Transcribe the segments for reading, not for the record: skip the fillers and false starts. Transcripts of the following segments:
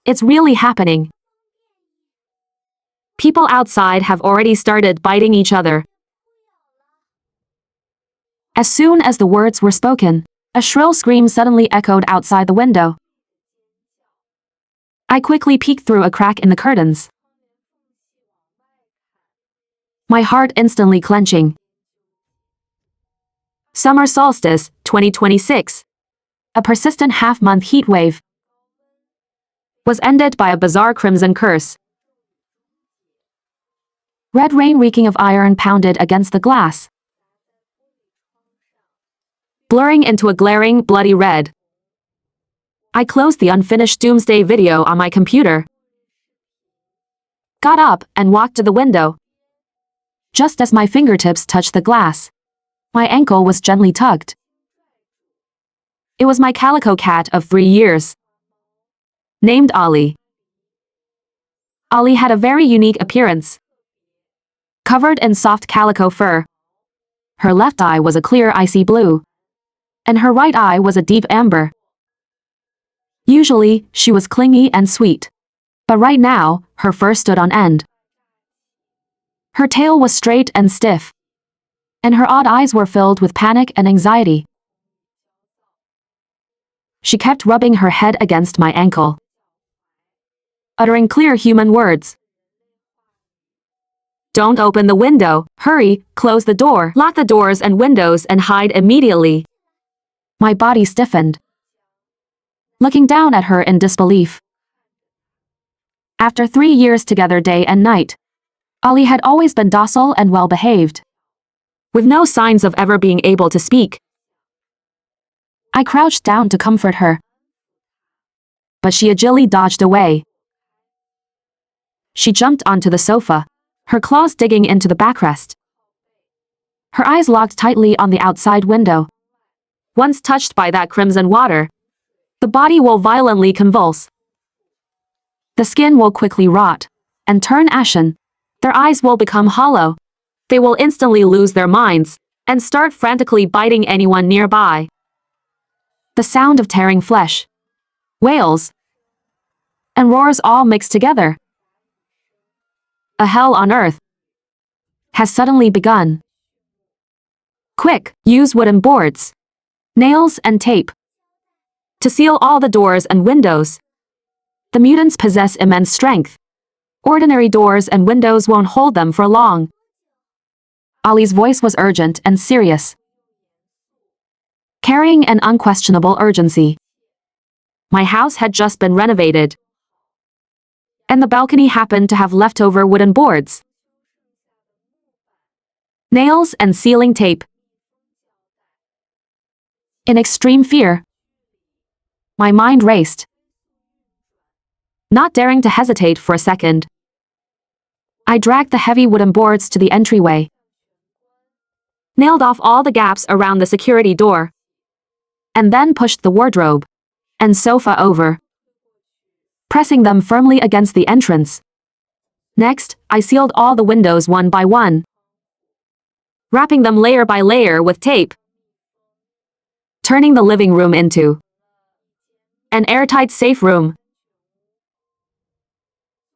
It's really happening. People outside have already started biting each other. As soon as the words were spoken, a shrill scream suddenly echoed outside the window. I quickly peeked through a crack in the curtains, my heart instantly clenching. Summer solstice, 2026. A persistent half-month heat wave was ended by a bizarre crimson curse. Red rain reeking of iron pounded against the glass, blurring into a glaring, bloody red. I closed the unfinished doomsday video on my computer, got up and walked to the window. Just as my fingertips touched the glass, my ankle was gently tugged. It was my calico cat of 3 years, named Ollie. Ollie had a very unique appearance. Covered in soft calico fur, her left eye was a clear icy blue, and her right eye was a deep amber. Usually, she was clingy and sweet, but right now, her fur stood on end. Her tail was straight and stiff, and her odd eyes were filled with panic and anxiety. She kept rubbing her head against my ankle, uttering clear human words. "Don't open the window, hurry, close the door, lock the doors and windows and hide immediately." My body stiffened, looking down at her in disbelief. After 3 years together day and night, Ollie had always been docile and well-behaved, with no signs of ever being able to speak. I crouched down to comfort her, but she agilely dodged away. She jumped onto the sofa, her claws digging into the backrest. Her eyes locked tightly on the outside window. Once touched by that crimson water, the body will violently convulse. The skin will quickly rot and turn ashen. Their eyes will become hollow. They will instantly lose their minds and start frantically biting anyone nearby. The sound of tearing flesh, wails, and roars all mixed together. A hell on earth has suddenly begun. Quick, use wooden boards, nails and tape to seal all the doors and windows. The mutants possess immense strength. Ordinary doors and windows won't hold them for long. Ollie's voice was urgent and serious, carrying an unquestionable urgency. My house had just been renovated, and the balcony happened to have leftover wooden boards, nails and sealing tape. In extreme fear, my mind raced. Not daring to hesitate for a second, I dragged the heavy wooden boards to the entryway, nailed off all the gaps around the security door, and then pushed the wardrobe and sofa over, pressing them firmly against the entrance. Next, I sealed all the windows one by one, wrapping them layer by layer with tape, turning the living room into an airtight safe room.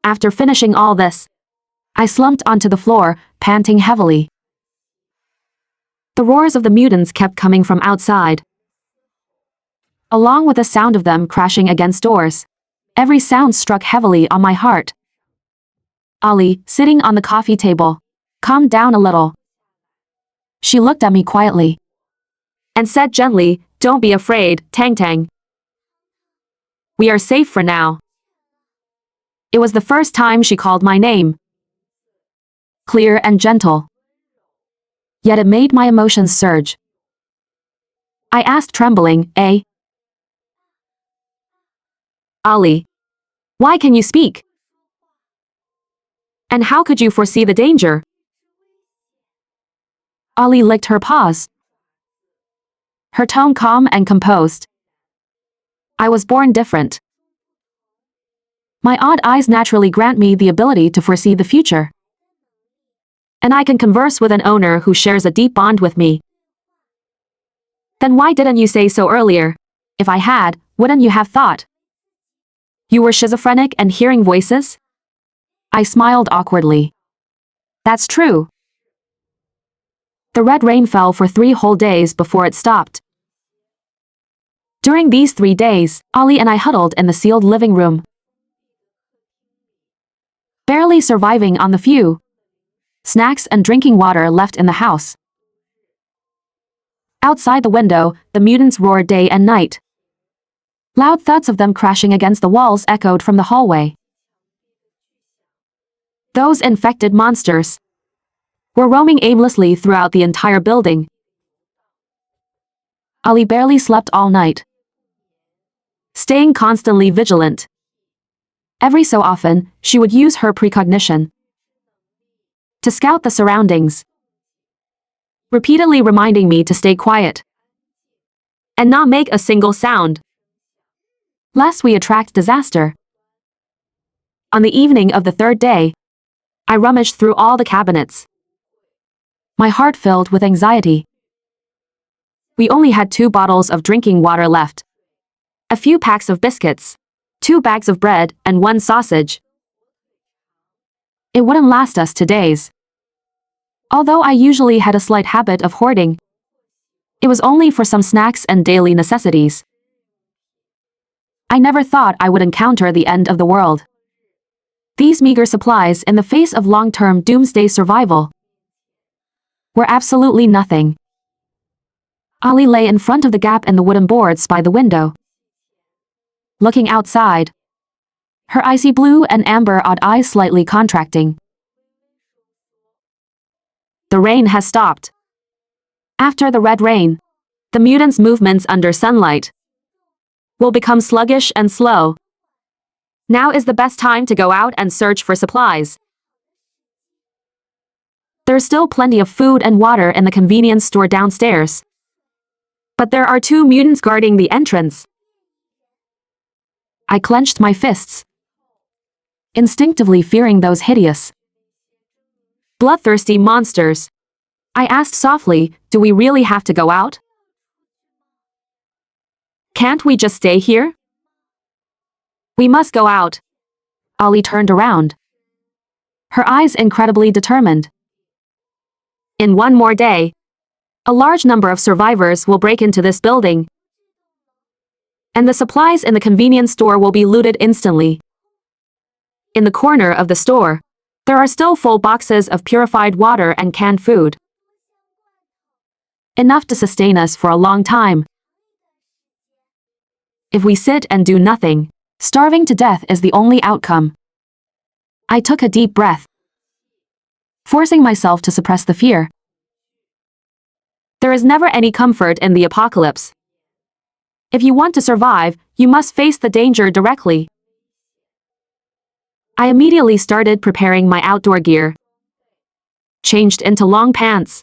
After finishing all this, I slumped onto the floor, panting heavily. The roars of the mutants kept coming from outside, along with the sound of them crashing against doors. Every sound struck heavily on my heart. Ollie, sitting on the coffee table, calmed down a little. She looked at me quietly and said gently, "Don't be afraid, Tang Tang. We are safe for now." It was the first time she called my name, clear and gentle. Yet it made my emotions surge. I asked, trembling, "Ollie, why can you speak? And how could you foresee the danger?" Ollie licked her paws, her tone calm and composed. "I was born different. My odd eyes naturally grant me the ability to foresee the future. And I can converse with an owner who shares a deep bond with me." "Then why didn't you say so earlier? If I had, wouldn't you have thought You were schizophrenic and hearing voices? I smiled awkwardly. That's true. The red rain fell for 3 whole days before it stopped. During these 3 days, Ali and I huddled in the sealed living room, barely surviving on the few snacks and drinking water left in the house. Outside the window, the mutants roared day and night. Loud thuds of them crashing against the walls echoed from the hallway. Those infected monsters were roaming aimlessly throughout the entire building. Ali barely slept all night, staying constantly vigilant. Every so often, she would use her precognition to scout the surroundings, repeatedly reminding me to stay quiet and not make a single sound, lest we attract disaster. On the evening of the 3rd day, I rummaged through all the cabinets, my heart filled with anxiety. We only had 2 bottles of drinking water left, a few packs of biscuits, 2 bags of bread, and 1 sausage. It wouldn't last us 2 days. Although I usually had a slight habit of hoarding, it was only for some snacks and daily necessities. I never thought I would encounter the end of the world. These meager supplies in the face of long-term doomsday survival were absolutely nothing. Ali lay in front of the gap in the wooden boards by the window, looking outside, her icy blue and amber-odd eyes slightly contracting. The rain has stopped. After the red rain, the mutants' movements under sunlight will become sluggish and slow. Now is the best time to go out and search for supplies. There's still plenty of food and water in the convenience store downstairs, but there are 2 mutants guarding the entrance. I clenched my fists, instinctively fearing those hideous, bloodthirsty monsters. I asked softly, do we really have to go out? Can't we just stay here? We must go out. Ali turned around, her eyes incredibly determined. In 1 more day, a large number of survivors will break into this building, and the supplies in the convenience store will be looted instantly. In the corner of the store, there are still full boxes of purified water and canned food, enough to sustain us for a long time. If we sit and do nothing, starving to death is the only outcome. I took a deep breath, forcing myself to suppress the fear. There is never any comfort in the apocalypse. If you want to survive, you must face the danger directly. I immediately started preparing my outdoor gear, changed into long pants,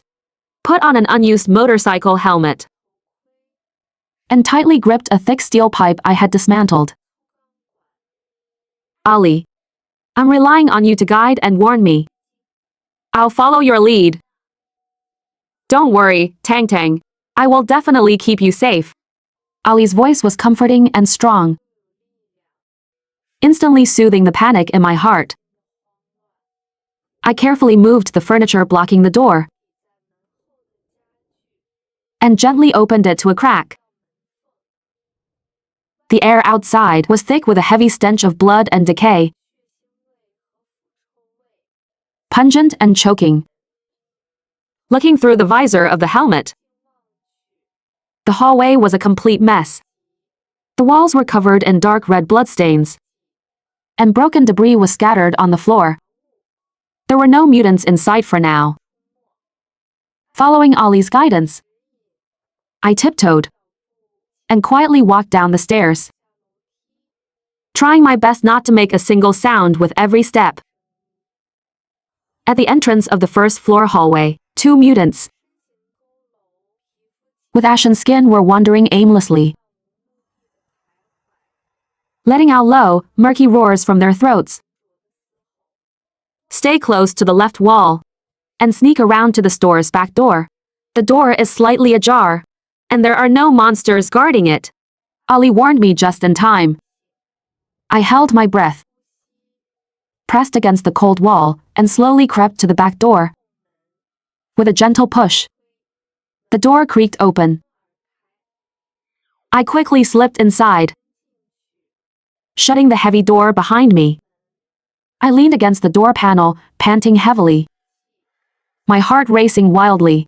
put on an unused motorcycle helmet, and tightly gripped a thick steel pipe I had dismantled. Ali, I'm relying on you to guide and warn me. I'll follow your lead. Don't worry, Tang Tang. I will definitely keep you safe. Ali's voice was comforting and strong, instantly soothing the panic in my heart. I carefully moved the furniture blocking the door and gently opened it to a crack. The air outside was thick with a heavy stench of blood and decay, pungent and choking. Looking through the visor of the helmet, the hallway was a complete mess. The walls were covered in dark red bloodstains, and broken debris was scattered on the floor. There were no mutants in sight for now. Following Ali's guidance, I tiptoed and quietly walked down the stairs, trying my best not to make a single sound with every step. At the entrance of the first floor hallway, 2 mutants with ashen skin were wandering aimlessly, letting out low, murky roars from their throats. Stay close to the left wall and sneak around to the store's back door. The door is slightly ajar, and there are no monsters guarding it. Ali warned me just in time. I held my breath, pressed against the cold wall, and slowly crept to the back door. With a gentle push, the door creaked open. I quickly slipped inside, shutting the heavy door behind me. I leaned against the door panel, panting heavily, my heart racing wildly.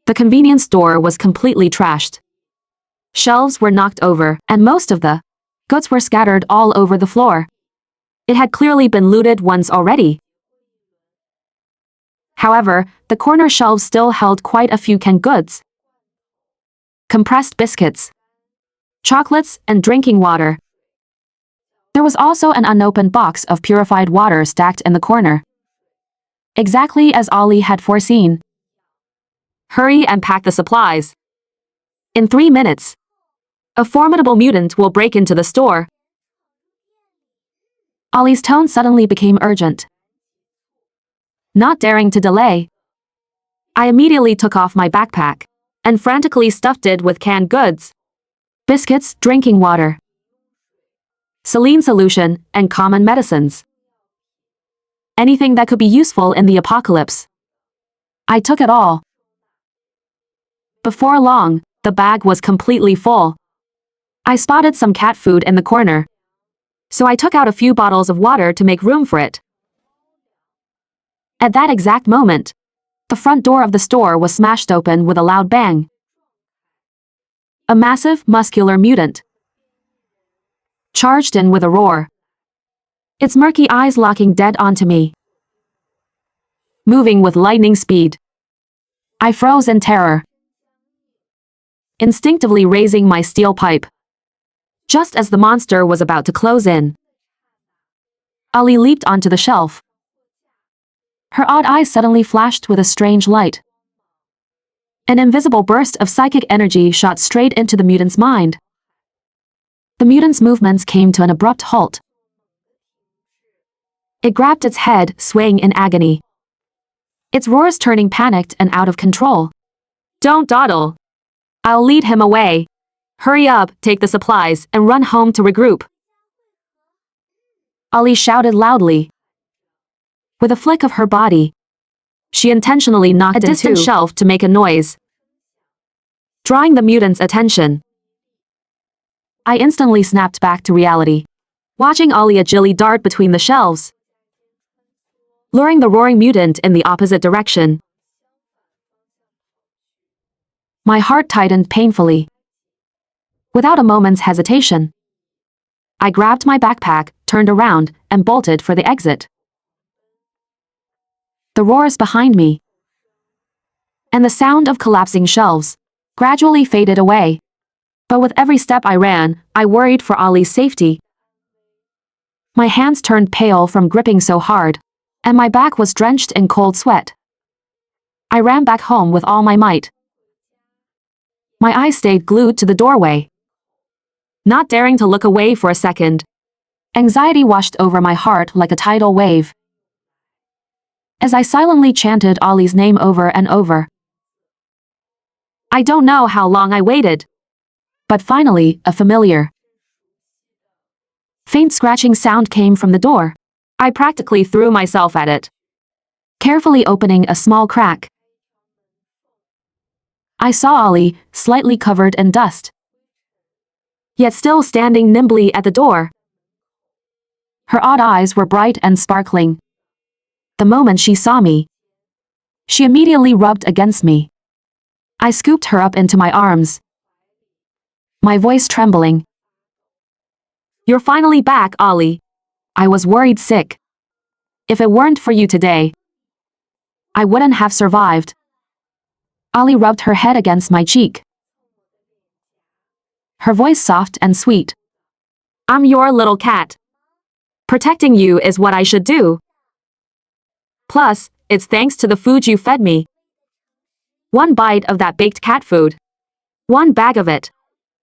The convenience store was completely trashed. Shelves were knocked over, and most of the goods were scattered all over the floor. It had clearly been looted once already. However, the corner shelves still held quite a few canned goods. Compressed biscuits, chocolates, and drinking water. There was also an unopened box of purified water stacked in the corner. Exactly as Ollie had foreseen. Hurry and pack the supplies. In 3 minutes, a formidable mutant will break into the store. Ollie's tone suddenly became urgent. Not daring to delay, I immediately took off my backpack and frantically stuffed it with canned goods, biscuits, drinking water, saline solution, and common medicines. Anything that could be useful in the apocalypse. I took it all. Before long, the bag was completely full. I spotted some cat food in the corner, so I took out a few bottles of water to make room for it. At that exact moment, the front door of the store was smashed open with a loud bang. A massive, muscular mutant charged in with a roar, its murky eyes locking dead onto me. Moving with lightning speed, I froze in terror, instinctively raising my steel pipe. Just as the monster was about to close in, Ollie leaped onto the shelf. Her odd eyes suddenly flashed with a strange light. An invisible burst of psychic energy shot straight into the mutant's mind. The mutant's movements came to an abrupt halt. It grabbed its head, swaying in agony, its roars turning panicked and out of control. Don't dawdle. I'll lead him away. Hurry up, take the supplies, and run home to regroup. Ollie shouted loudly. With a flick of her body, she intentionally knocked a distant shelf to make a noise, drawing the mutant's attention. I instantly snapped back to reality, watching Ollie agilely dart between the shelves, luring the roaring mutant in the opposite direction. My heart tightened painfully. Without a moment's hesitation, I grabbed my backpack, turned around, and bolted for the exit. The roars behind me and the sound of collapsing shelves gradually faded away. But with every step I ran, I worried for Ollie's safety. My hands turned pale from gripping so hard, and my back was drenched in cold sweat. I ran back home with all my might. My eyes stayed glued to the doorway, not daring to look away for a second. Anxiety washed over my heart like a tidal wave, as I silently chanted Ollie's name over and over. I don't know how long I waited, but finally, a familiar, faint scratching sound came from the door. I practically threw myself at it, carefully opening a small crack. I saw Ollie, slightly covered in dust, yet still standing nimbly at the door. Her odd eyes were bright and sparkling. The moment she saw me, she immediately rubbed against me. I scooped her up into my arms, my voice trembling. You're finally back, Ollie. I was worried sick. If it weren't for you today, I wouldn't have survived. Ollie rubbed her head against my cheek, her voice soft and sweet. I'm your little cat. Protecting you is what I should do. Plus, it's thanks to the food you fed me. One bite of that baked cat food, one bag of it,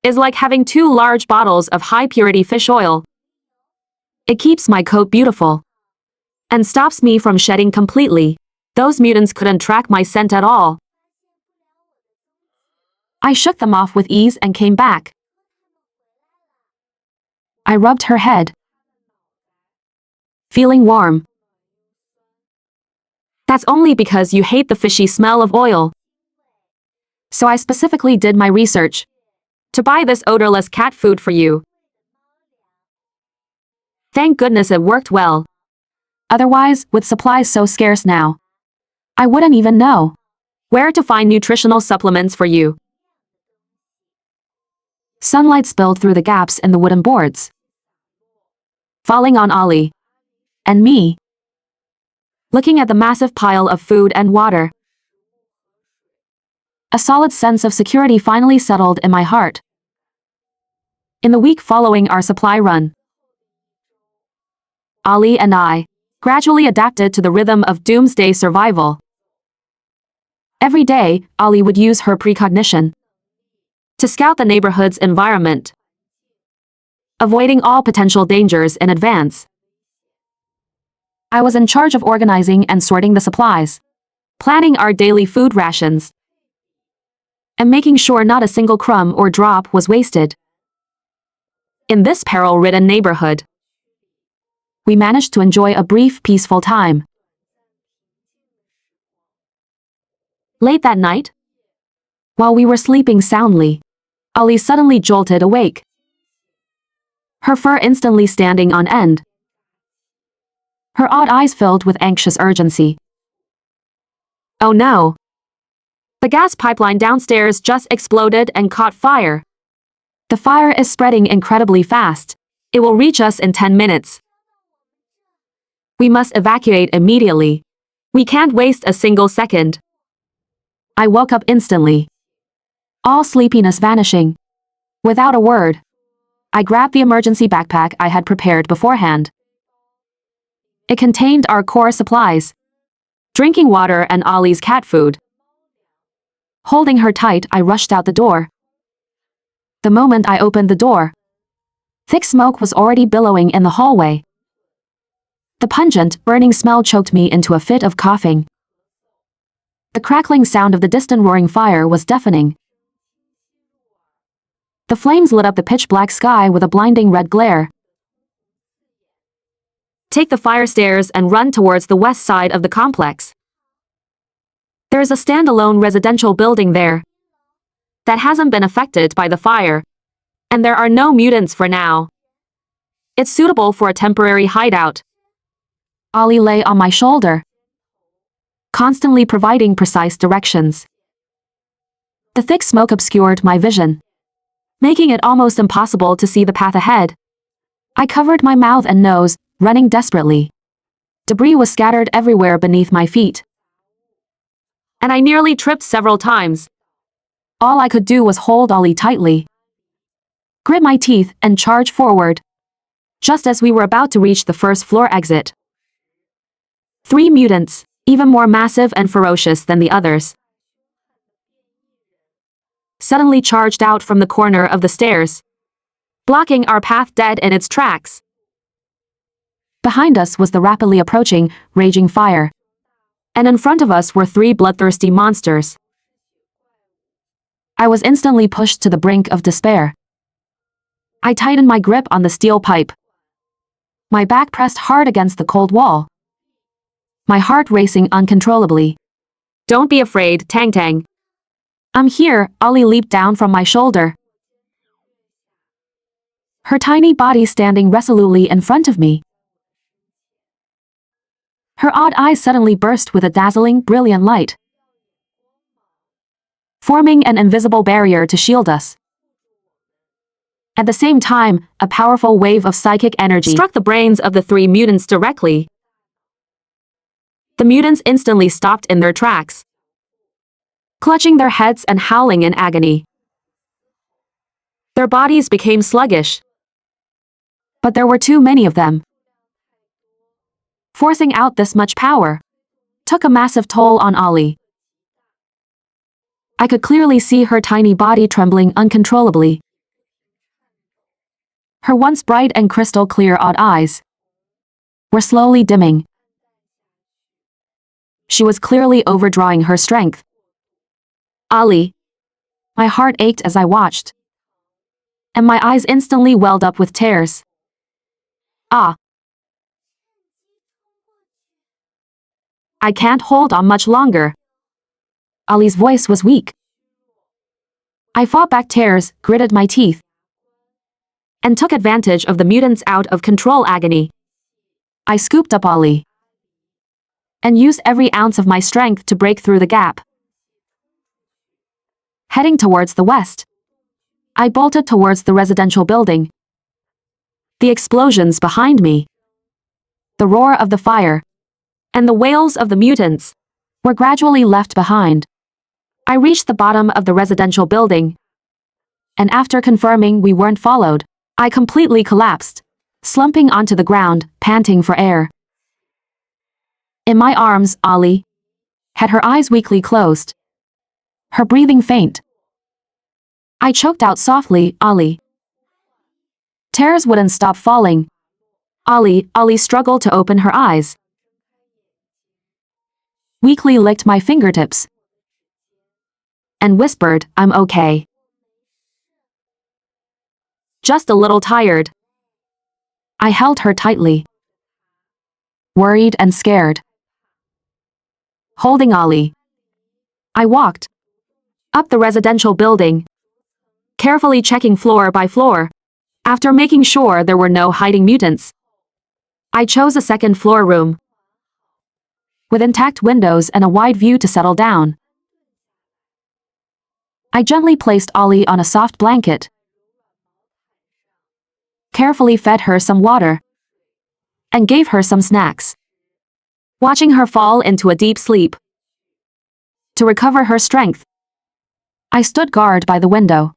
is like having 2 large bottles of high-purity fish oil. It keeps my coat beautiful and stops me from shedding completely. Those mutants couldn't track my scent at all. I shook them off with ease and came back. I rubbed her head, feeling warm. That's only because you hate the fishy smell of oil. So I specifically did my research to buy this odorless cat food for you. Thank goodness it worked well. Otherwise, with supplies so scarce now, I wouldn't even know where to find nutritional supplements for you. Sunlight spilled through the gaps in the wooden boards, falling on Ollie and me. Looking at the massive pile of food and water, a solid sense of security finally settled in my heart. In the week following our supply run, Ollie and I gradually adapted to the rhythm of doomsday survival. Every day, Ollie would use her precognition to scout the neighborhood's environment, avoiding all potential dangers in advance. I was in charge of organizing and sorting the supplies, planning our daily food rations, and making sure not a single crumb or drop was wasted. In this peril-ridden neighborhood, we managed to enjoy a brief, peaceful time. Late that night, while we were sleeping soundly, Ollie suddenly jolted awake, her fur instantly standing on end. Her odd eyes filled with anxious urgency. Oh no! The gas pipeline downstairs just exploded and caught fire. The fire is spreading incredibly fast. It will reach us in 10 minutes. We must evacuate immediately. We can't waste a single second. I woke up instantly, all sleepiness vanishing. Without a word, I grabbed the emergency backpack I had prepared beforehand. It contained our core supplies, drinking water and Ollie's cat food. Holding her tight, I rushed out the door. The moment I opened the door, thick smoke was already billowing in the hallway. The pungent, burning smell choked me into a fit of coughing. The crackling sound of the distant roaring fire was deafening. The flames lit up the pitch-black sky with a blinding red glare. Take the fire stairs and run towards the west side of the complex. There is a standalone residential building there that hasn't been affected by the fire, and there are no mutants for now. It's suitable for a temporary hideout. Ollie lay on my shoulder, constantly providing precise directions. The thick smoke obscured my vision, making it almost impossible to see the path ahead. I covered my mouth and nose, running desperately. Debris was scattered everywhere beneath my feet, and I nearly tripped several times. All I could do was hold Ollie tightly, grit my teeth, and charge forward. Just as we were about to reach the first floor exit, 3 mutants, even more massive and ferocious than the others, suddenly charged out from the corner of the stairs, blocking our path dead in its tracks. Behind us was the rapidly approaching, raging fire, and in front of us were 3 bloodthirsty monsters. I was instantly pushed to the brink of despair. I tightened my grip on the steel pipe, my back pressed hard against the cold wall, my heart racing uncontrollably. Don't be afraid, Tang Tang. I'm here, Ollie leaped down from my shoulder, her tiny body standing resolutely in front of me. Her odd eyes suddenly burst with a dazzling, brilliant light, forming an invisible barrier to shield us. At the same time, a powerful wave of psychic energy struck the brains of the 3 mutants directly. The mutants instantly stopped in their tracks, clutching their heads and howling in agony. Their bodies became sluggish, but there were too many of them. Forcing out this much power took a massive toll on Ollie. I could clearly see her tiny body trembling uncontrollably. Her once bright and crystal-clear odd eyes were slowly dimming. She was clearly overdrawing her strength. Ollie. My heart ached as I watched, and my eyes instantly welled up with tears. Ah. I can't hold on much longer. Ali's voice was weak. I fought back tears, gritted my teeth, and took advantage of the mutant's out-of-control agony. I scooped up Ali and used every ounce of my strength to break through the gap. Heading towards the west, I bolted towards the residential building. The explosions behind me, the roar of the fire, and the wails of the mutants were gradually left behind. I reached the bottom of the residential building, and after confirming we weren't followed, I completely collapsed, slumping onto the ground, panting for air. In my arms, Ali had her eyes weakly closed, her breathing faint. I choked out softly, Ali. Tears wouldn't stop falling. Ali struggled to open her eyes. Weakly licked my fingertips and whispered, "I'm okay. Just a little tired." I held her tightly, worried and scared. Holding Ali, I walked up the residential building, carefully checking floor by floor. After making sure there were no hiding mutants, I chose a second-floor room with intact windows and a wide view to settle down. I gently placed Ali on a soft blanket, carefully fed her some water, and gave her some snacks, watching her fall into a deep sleep. To recover her strength, I stood guard by the window,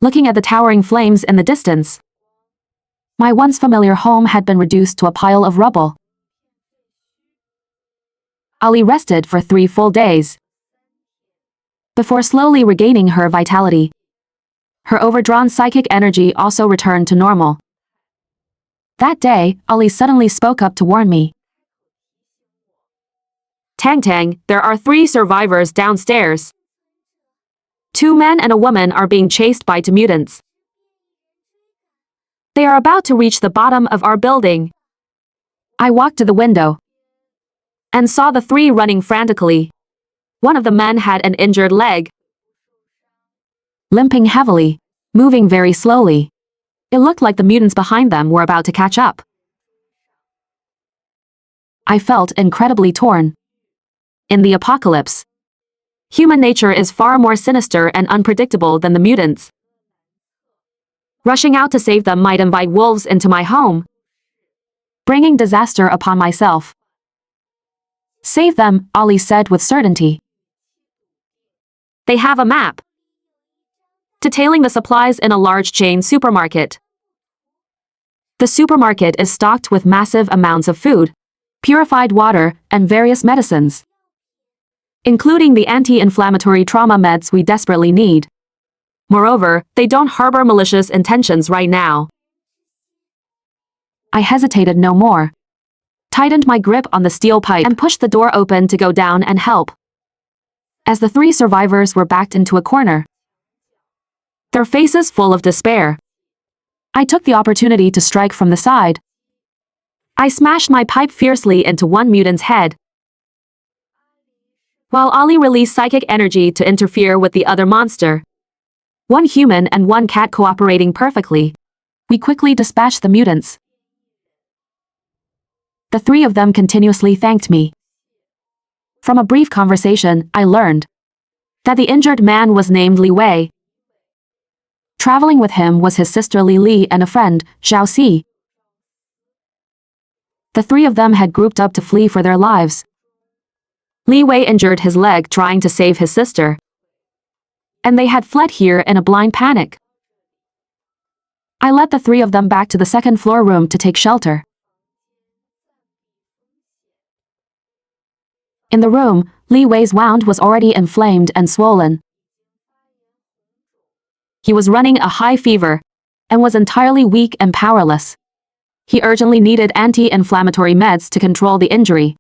looking at the towering flames in the distance. My once familiar home had been reduced to a pile of rubble. Ali rested for 3 full days before slowly regaining her vitality. Her overdrawn psychic energy also returned to normal. That day, Ali suddenly spoke up to warn me. "Tang Tang, there are 3 survivors downstairs. 2 men and a woman are being chased by 2 mutants. They are about to reach the bottom of our building." I walked to the window and saw the 3 running frantically. One of the men had an injured leg, limping heavily, moving very slowly. It looked like the mutants behind them were about to catch up. I felt incredibly torn. In the apocalypse, human nature is far more sinister and unpredictable than the mutants. Rushing out to save them might invite wolves into my home, bringing disaster upon myself. "Save them," Ali said with certainty. "They have a map detailing the supplies in a large chain supermarket. The supermarket is stocked with massive amounts of food, purified water, and various medicines, including the anti-inflammatory trauma meds we desperately need. Moreover, they don't harbor malicious intentions right now." I hesitated no more, tightened my grip on the steel pipe, and pushed the door open to go down and help. As the 3 survivors were backed into a corner, their faces full of despair, I took the opportunity to strike from the side. I smashed my pipe fiercely into one mutant's head, while Ali released psychic energy to interfere with the other monster. 1 human and 1 cat cooperating perfectly, we quickly dispatched the mutants. The 3 of them continuously thanked me. From a brief conversation, I learned that the injured man was named Li Wei. Traveling with him was his sister Li Li and a friend, Zhao Si. The 3 of them had grouped up to flee for their lives. Li Wei injured his leg trying to save his sister, and they had fled here in a blind panic. I led the 3 of them back to the second-floor room to take shelter. In the room, Li Wei's wound was already inflamed and swollen. He was running a high fever and was entirely weak and powerless. He urgently needed anti-inflammatory meds to control the injury.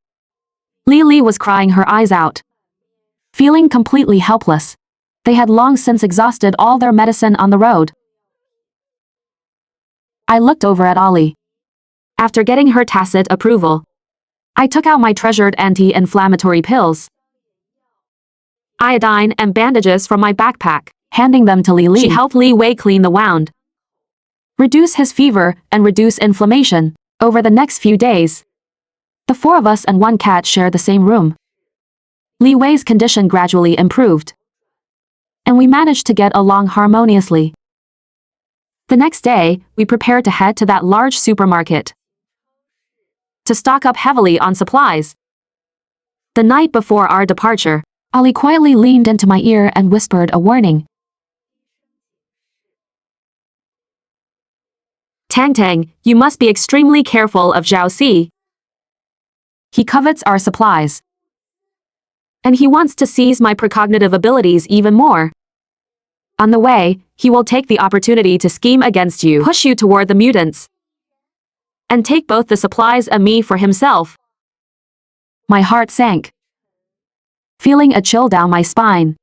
Li Li was crying her eyes out, feeling completely helpless. They had long since exhausted all their medicine on the road. I looked over at Ali. After getting her tacit approval, I took out my treasured anti-inflammatory pills, iodine, and bandages from my backpack, handing them to Li Li. She helped Li Wei clean the wound, reduce his fever, and reduce inflammation. Over the next few days, the four of us and one cat shared the same room. Li Wei's condition gradually improved, and we managed to get along harmoniously. The next day, we prepared to head to that large supermarket to stock up heavily on supplies. The night before our departure, Ali quietly leaned into my ear and whispered a warning. Tang Tang, you must be extremely careful of Zhao Si. He covets our supplies, and he wants to seize my precognitive abilities even more. On the way, he will take the opportunity to scheme against you, push you toward the mutants, and take both the supplies and me for himself. My heart sank, feeling a chill down my spine.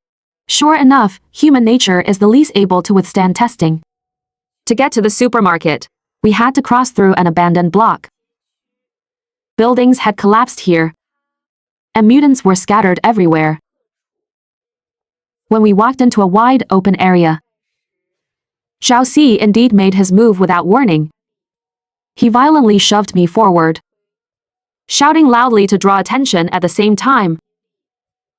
Sure enough, human nature is the least able to withstand testing. To get to the supermarket, we had to cross through an abandoned block. Buildings had collapsed here, and mutants were scattered everywhere. When we walked into a wide open area, Zhao Si indeed made his move without warning. He violently shoved me forward, shouting loudly to draw attention at the same time,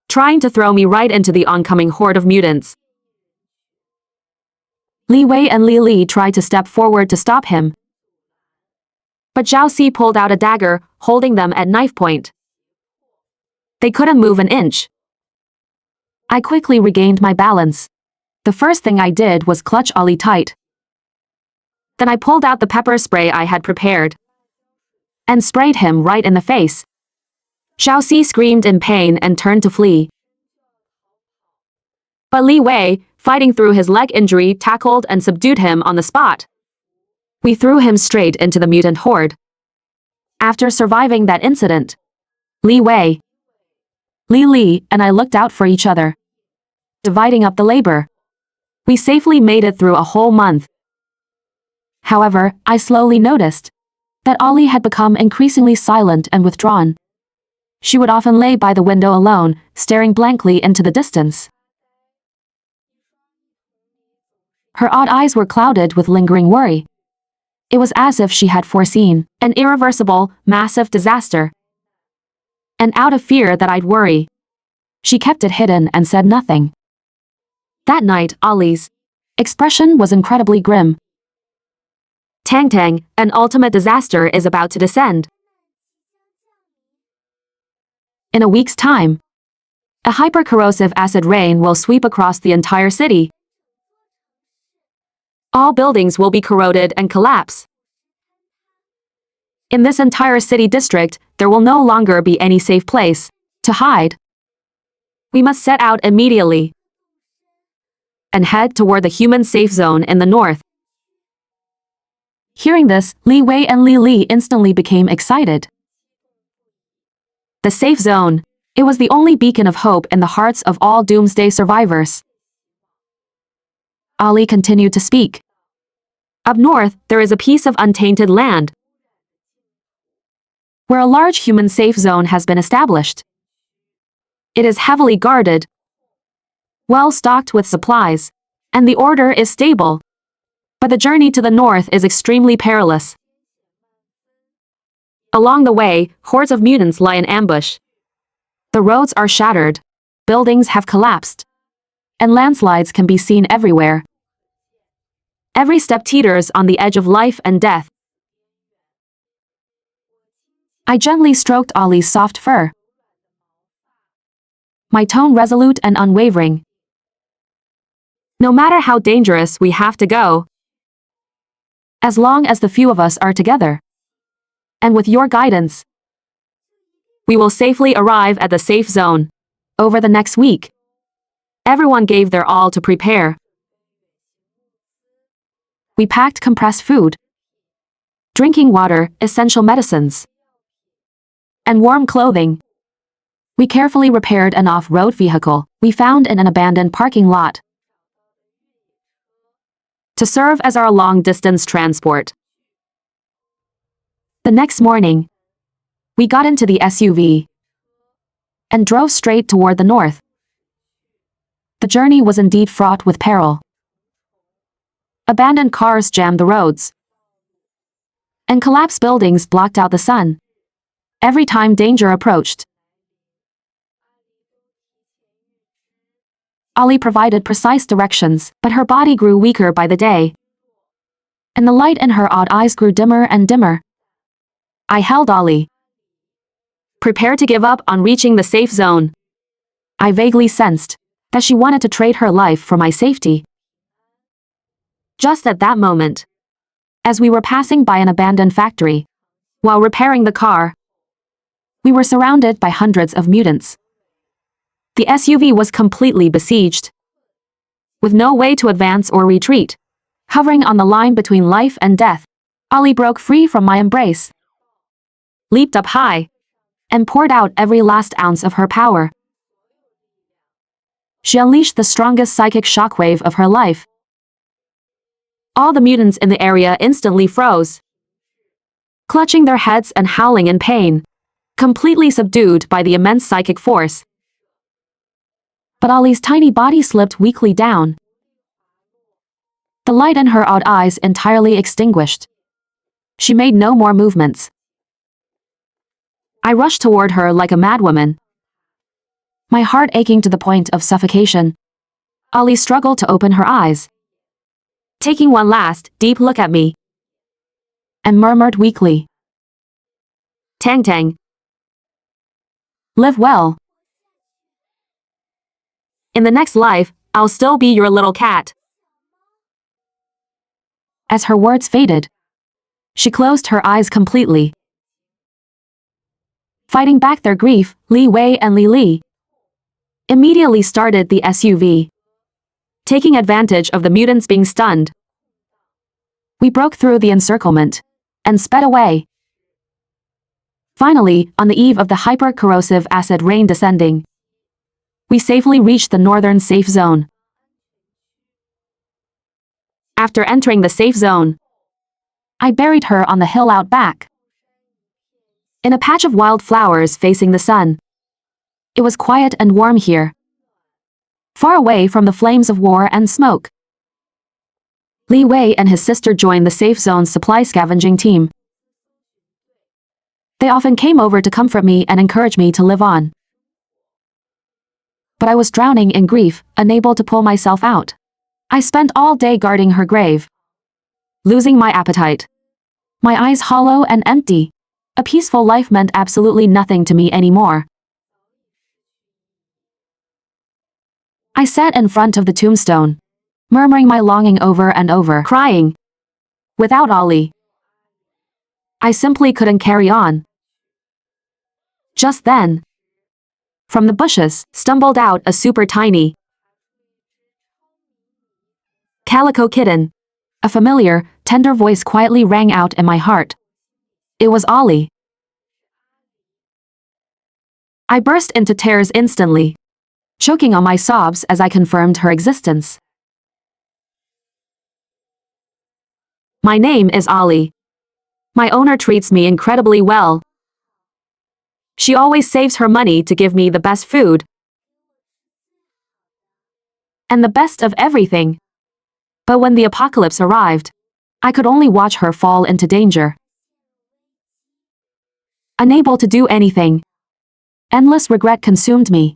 trying to throw me right into the oncoming horde of mutants. Li Wei and Li Li tried to step forward to stop him, but Zhao Si pulled out a dagger, holding them at knife point. They couldn't move an inch. I quickly regained my balance. The first thing I did was clutch Ali tight. Then I pulled out the pepper spray I had prepared and sprayed him right in the face. Zhao Si screamed in pain and turned to flee. But Li Wei, fighting through his leg injury, tackled and subdued him on the spot. We threw him straight into the mutant horde. After surviving that incident, Li Wei, Li Li, and I looked out for each other, dividing up the labor. We safely made it through a whole month. However, I slowly noticed that Ali had become increasingly silent and withdrawn. She would often lay by the window alone, staring blankly into the distance. Her odd eyes were clouded with lingering worry. It was as if she had foreseen an irreversible, massive disaster. And out of fear that I'd worry, she kept it hidden and said nothing. That night, Ali's expression was incredibly grim. Tang Tang, an ultimate disaster is about to descend. In a week's time, a hypercorrosive acid rain will sweep across the entire city. All buildings will be corroded and collapse. In this entire city district, there will no longer be any safe place to hide. We must set out immediately and head toward the human safe zone in the north. Hearing this, Li Wei and Li Li instantly became excited. The safe zone. It was the only beacon of hope in the hearts of all doomsday survivors. Ali continued to speak. Up north, there is a piece of untainted land where a large human safe zone has been established. It is heavily guarded, well stocked with supplies, and the order is stable. But the journey to the north is extremely perilous. Along the way, hordes of mutants lie in ambush. The roads are shattered, buildings have collapsed, and landslides can be seen everywhere. Every step teeters on the edge of life and death. I gently stroked Ali's soft fur, my tone resolute and unwavering. No matter how dangerous we have to go, as long as the few of us are together, and with your guidance, we will safely arrive at the safe zone. Over the next week, everyone gave their all to prepare. We packed compressed food, drinking water, essential medicines, and warm clothing. We carefully repaired an off-road vehicle we found in an abandoned parking lot to serve as our long-distance transport. The next morning, we got into the SUV and drove straight toward the north. The journey was indeed fraught with peril. Abandoned cars jammed the roads, and collapsed buildings blocked out the sun. Every time danger approached, Ali provided precise directions, but her body grew weaker by the day, and the light in her odd eyes grew dimmer and dimmer. I held Ali, prepared to give up on reaching the safe zone. I vaguely sensed that she wanted to trade her life for my safety. Just at that moment, as we were passing by an abandoned factory, while repairing the car, we were surrounded by hundreds of mutants. The SUV was completely besieged, with no way to advance or retreat. Hovering on the line between life and death, Ali broke free from my embrace, leaped up high, and poured out every last ounce of her power. She unleashed the strongest psychic shockwave of her life. All the mutants in the area instantly froze, clutching their heads and howling in pain, completely subdued by the immense psychic force. But Ali's tiny body slipped weakly down, the light in her odd eyes entirely extinguished. She made no more movements. I rushed toward her like a madwoman, my heart aching to the point of suffocation. Ali struggled to open her eyes, taking one last, deep look at me, and murmured weakly, "Tang Tang. Live well. In the next life, I'll still be your little cat." As her words faded, she closed her eyes completely. Fighting back their grief, Li Wei and Li Li immediately started the SUV, taking advantage of the mutants being stunned. We broke through the encirclement and sped away. Finally, on the eve of the hyper-corrosive acid rain descending, we safely reached the northern safe zone. After entering the safe zone, I buried her on the hill out back, in a patch of wild flowers facing the sun. It was quiet and warm here, far away from the flames of war and smoke. Li Wei and his sister joined the safe zone's supply scavenging team. They often came over to comfort me and encourage me to live on. But I was drowning in grief, unable to pull myself out. I spent all day guarding her grave, losing my appetite, my eyes hollow and empty. A peaceful life meant absolutely nothing to me anymore. I sat in front of the tombstone, murmuring my longing over and over, crying. Without Ali, I simply couldn't carry on. Just then, from the bushes, stumbled out a super tiny calico kitten. A familiar, tender voice quietly rang out in my heart. It was Ali. I burst into tears instantly, choking on my sobs as I confirmed her existence. My name is Ali. My owner treats me incredibly well. She always saves her money to give me the best food and the best of everything. But when the apocalypse arrived, I could only watch her fall into danger. Unable to do anything, endless regret consumed me.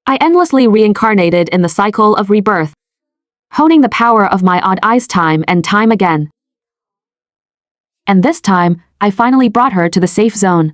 I endlessly reincarnated in the cycle of rebirth, honing the power of my odd eyes time and time again. And this time, I finally brought her to the safe zone.